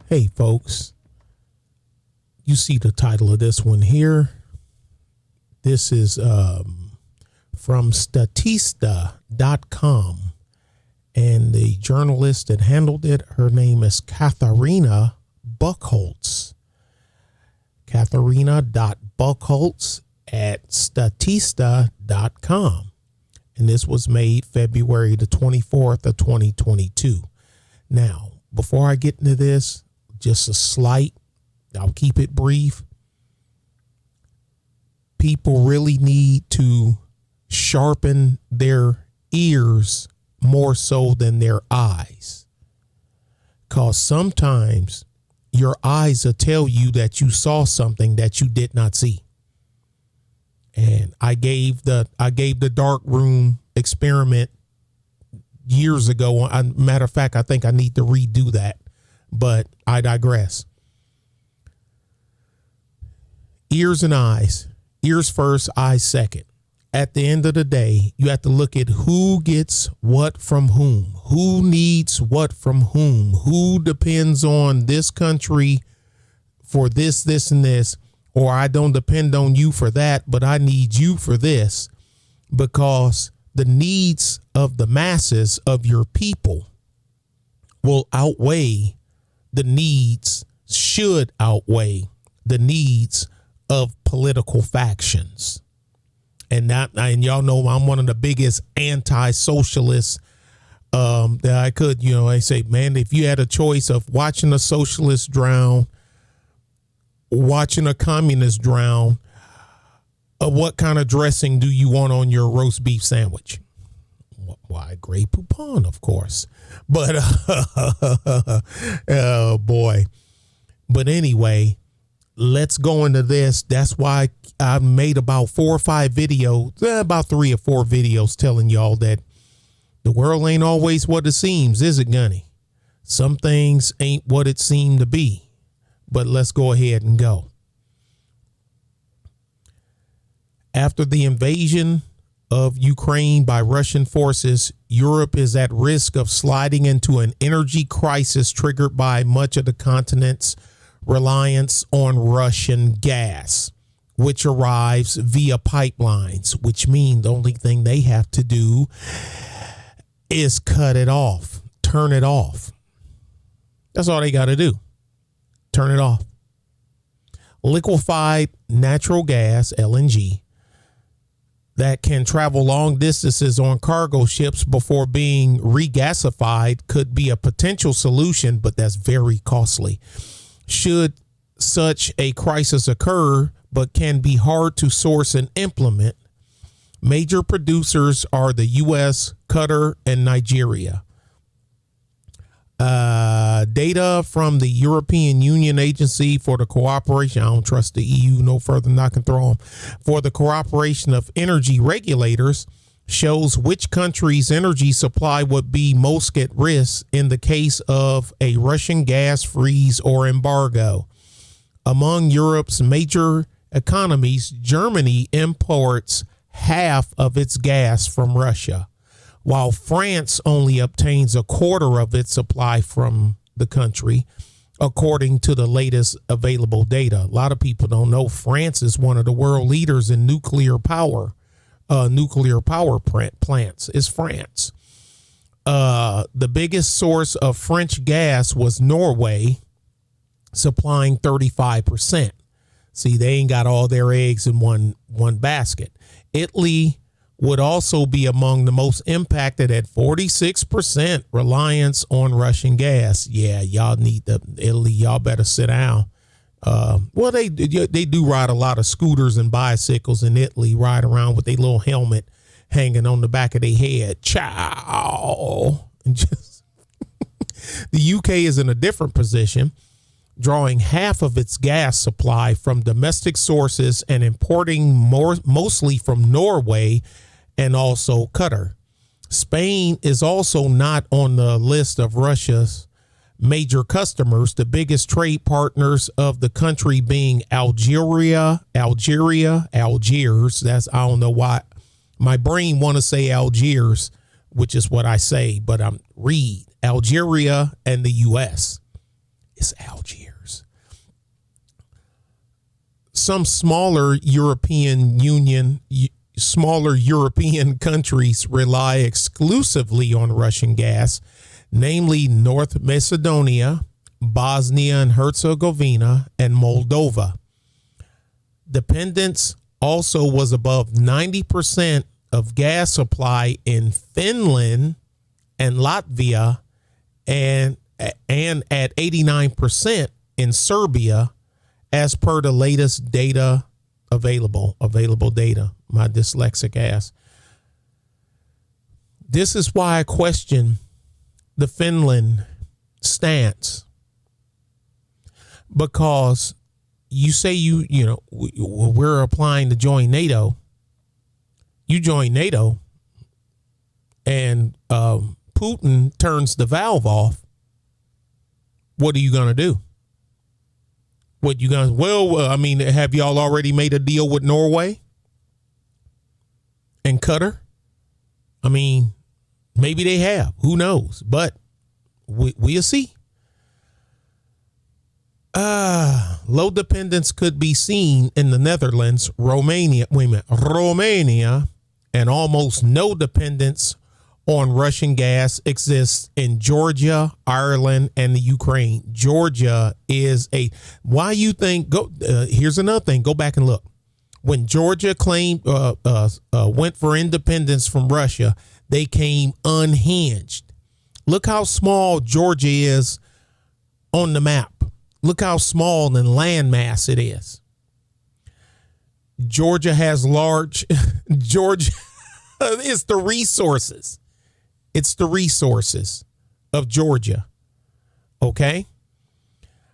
Hey folks, you see the title of this one here. This is from Statista.com, and the journalist that handled it, her name is Katharina Buchholz. Katharina.Buchholz at Statista.com. And this was made February the 24th of 2022. Now, before I get into this, just a slight, I'll keep it brief. People really need to sharpen their ears more so than their eyes. Because sometimes your eyes will tell you that you saw something that you did not see. And I gave the dark room experiment years ago. Matter of fact, I think I need to redo that, but I digress. Ears and eyes. Ears first, eyes second. At the end of the day, you have to look at who gets what from whom, who needs what from who depends on this country for this, and this, or I don't depend on you for that, but I need you for this, because the needs of the masses of your people will outweigh the needs, should outweigh the needs of political factions. And y'all know I'm one of the biggest anti-socialists that I could, I say, man, if you had a choice of watching a socialist drown, watching a communist drown, what kind of dressing do you want on your roast beef sandwich? Why, Grey Poupon, of course. But, oh boy. But anyway, let's go into this. That's why I made about 4 or 5 videos, about 3 or 4 videos telling y'all that the world ain't always what it seems, is it, Gunny? Some things ain't what it seemed to be. But let's go ahead and go. After the invasion of Ukraine by Russian forces, Europe is at risk of sliding into an energy crisis triggered by much of the continent's reliance on Russian gas, which arrives via pipelines, which mean the only thing they have to do is cut it off, turn it off. That's all they got to do. Turn it off. Liquefied natural gas, LNG, that can travel long distances on cargo ships before being regasified could be a potential solution, but that's very costly. Should such a crisis occur, but can be hard to source and implement, major producers are the U.S., Qatar, and Nigeria. Data from the European Union Agency for the Cooperation, I don't trust the EU no further than I can throw them, for the Cooperation of Energy Regulators shows which country's energy supply would be most at risk in the case of a Russian gas freeze or embargo. Among Europe's major economies, Germany imports half of its gas from Russia, while France only obtains a quarter of its supply from the country, according to the latest available data. A lot of people don't know France is one of the world leaders in nuclear power plants is France. The biggest source of French gas was Norway, supplying 35%. See, they ain't got all their eggs in one basket. Italy would also be among the most impacted at 46% reliance on Russian gas. Yeah, y'all need Italy. Y'all better sit down. Well, they do ride a lot of scooters and bicycles in Italy, ride around with their little helmet hanging on the back of their head. Ciao. And just the UK is in a different position, drawing half of its gas supply from domestic sources and importing mostly from Norway and also Qatar. Spain is also not on the list of Russia's major customers, the biggest trade partners of the country being Algeria. That's, I don't know why my brain want to say Algiers, which is what I say, but I'm read Algeria and the U.S. It's Algiers. Some smaller European countries rely exclusively on Russian gas, namely North Macedonia, Bosnia and Herzegovina, and Moldova. Dependence also was above 90% of gas supply in Finland and Latvia, and at 89% in Serbia, as per the latest data available data. My dyslexic ass. This is why I question the Finland stance, because you say we're applying to join NATO. You join NATO, and Putin turns the valve off. What are you going to do? What you guys? Well, I mean, have y'all already made a deal with Norway and Qatar? I mean, maybe they have. Who knows? But we'll see. Low dependence could be seen in the Netherlands, Romania, and almost no dependence on Russian gas exists in Georgia, Ireland, and the Ukraine. Georgia is why you think, here's another thing, go back and look. When Georgia claimed, went for independence from Russia, they came unhinged. Look how small Georgia is on the map. Look how small in landmass it is. Georgia has Georgia, it's the resources. It's the resources of Georgia. Okay.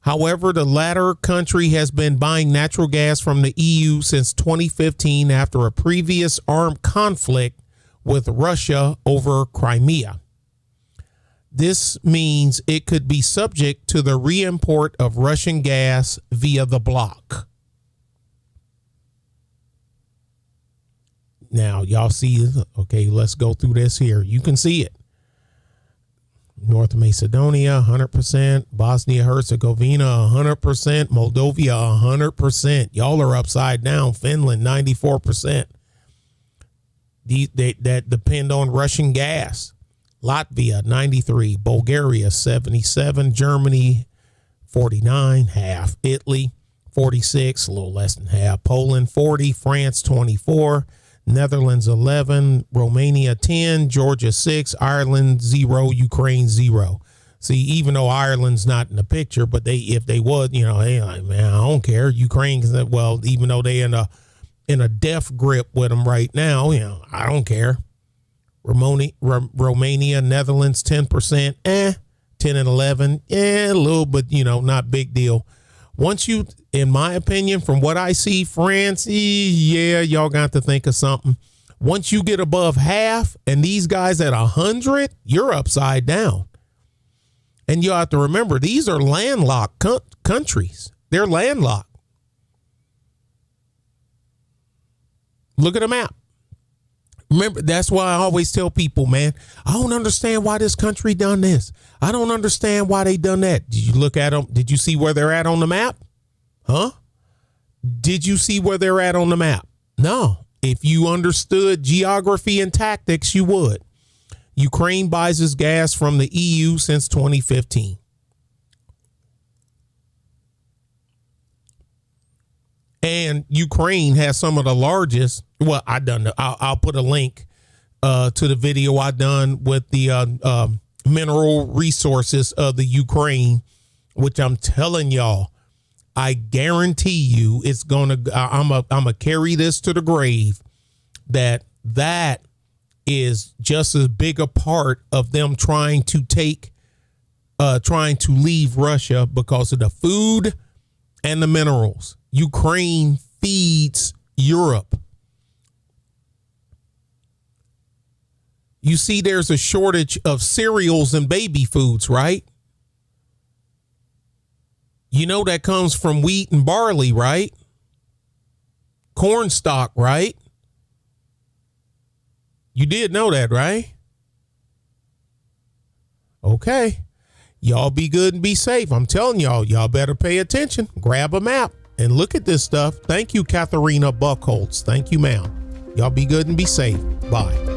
However, the latter country has been buying natural gas from the EU since 2015 after a previous armed conflict with Russia over Crimea. This means it could be subject to the reimport of Russian gas via the bloc. Now, y'all see, okay, let's go through this here. You can see it. North Macedonia, 100%. Bosnia, Herzegovina, 100%. Moldova, 100%. Y'all are upside down. Finland, 94%. That depend on Russian gas. Latvia, 93. Bulgaria, 77. Germany, 49, half. Italy, 46, a little less than half. Poland, 40. France, 24. Netherlands 11, Romania 10, Georgia 6, Ireland 0, Ukraine 0. See, even though Ireland's not in the picture, but if they would, they like, man, I don't care. Ukraine, well, even though they in a death grip with them right now, I don't care. Romania, Netherlands 10%, 10 and 11, a little, but not big deal. Once you, in my opinion, from what I see, France, y'all got to think of something. Once you get above half and these guys at 100, you're upside down. And you have to remember, these are landlocked countries. They're landlocked. Look at the map. Remember, that's why I always tell people, man, I don't understand why this country done this. I don't understand why they done that. Did you look at them? Did you see where they're at on the map? Huh? Did you see where they're at on the map? No. If you understood geography and tactics, you would. Ukraine buys its gas from the EU since 2015. And Ukraine has some of the largest. Well, I'll put a link to the video I done with the mineral resources of the Ukraine, which I'm telling y'all, I guarantee you it's gonna. I'm a carry this to the grave. That is just as big a part of them trying to leave Russia because of the food and the minerals. Ukraine feeds Europe. You see, there's a shortage of cereals and baby foods, right? You know that comes from wheat and barley, right? Corn stock, right? You did know that, right? Okay. Y'all be good and be safe. I'm telling y'all better pay attention. Grab a map and look at this stuff. Thank you, Katharina Buckholtz. Thank you, ma'am. Y'all be good and be safe. Bye.